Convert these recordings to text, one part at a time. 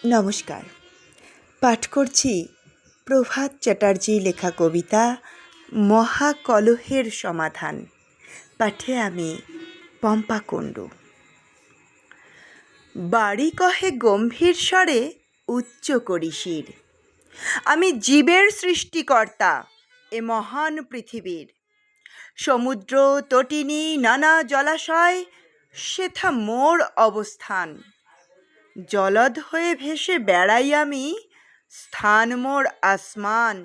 নমস্কার। পাঠ করছি প্রভাত চ্যাটার্জি লেখা কবিতা মহাকলহের সমাধান। পাঠে আমি পম্পা কুণ্ডু। বাড়ি কহে গম্ভীর স্বরে, উচ্চ করি শির। আমি জীবের সৃষ্টিকর্তা এ মহান পৃথিবীর। সমুদ্র তটিনী নানা জলাশয়, সেথা মোর অবস্থান। জলদ হয়ে ভেসে বেড়াই আমি, স্থান মোর আসমান।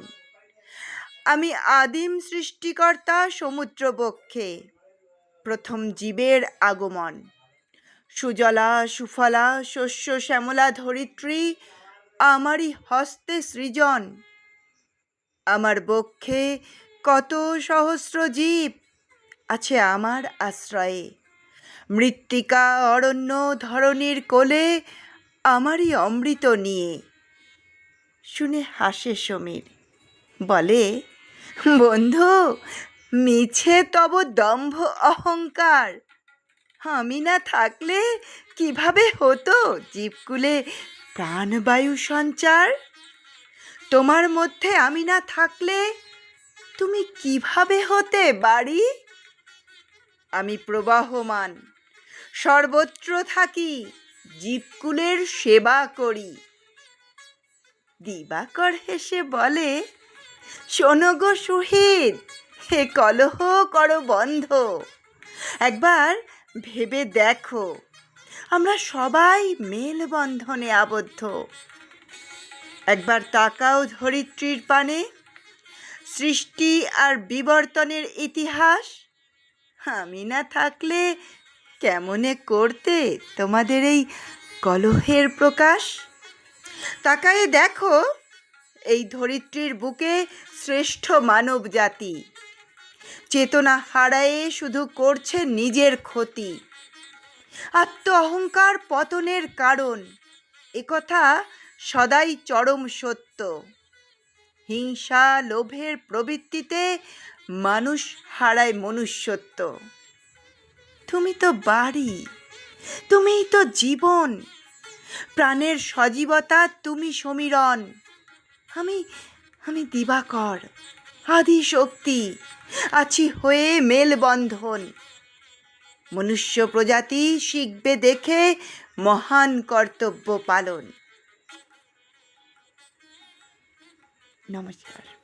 আমি আদিম সৃষ্টিকর্তা সমুদ্র বক্ষে, প্রথম জীবের আগমন। সুজলা সুফলা শস্য শ্যামলা ধরিত্রী, আমারই হস্তে সৃজন। আমার বক্ষে কত সহস্র জীব, আছে আমার আশ্রয়ে। মৃত্তিকা অরণ্য ধরণীর কোলে, আমারই অমৃত নিয়ে। শুনে হাসে সমীর, বলে, বন্ধু মিছে তব দম্ভ অহংকার। আমি না থাকলে কিভাবে হতো জীবকুলে প্রাণবায়ু সঞ্চার? তোমার মধ্যে আমি না থাকলে তুমি কিভাবে হতে বাড়ি? আমি প্রবাহমান, সর্বত্র থাকি, জীবকুলের সেবা করি। দিবাকর হেসে বলে, শোনো গো সুহৃদ, হে কলহ করো বন্ধ। একবার ভেবে দেখো, আমরা সবাই মেলবন্ধনে আবদ্ধ। একবার তাকাও ধরিত্রীর পানে, সৃষ্টি আর বিবর্তনের ইতিহাস। আমি না থাকলে কেমনে করতে তোমাদের এই কলহের প্রকাশ? তাকায়ে দেখো, এই ধরিত্রীর বুকে শ্রেষ্ঠ মানব জাতি চেতনা হারায়ে শুধু করছে নিজের ক্ষতি। আত্ম অহংকার পতনের কারণ, একথা সদাই চরম সত্য। হিংসা লোভের প্রবৃত্তিতে মানুষ হারায় মনুষ্যত্ব। তুমি তো বাড়ি, তুমিই তো জীবন, প্রাণের সজীবতা তুমি সমীরণ। আমি দিবাকর, আদি শক্তি, আছি হয়ে মেলবন্ধন। মনুষ্য প্রজাতি শিখবে দেখে মহান কর্তব্য পালন। নমস্কার।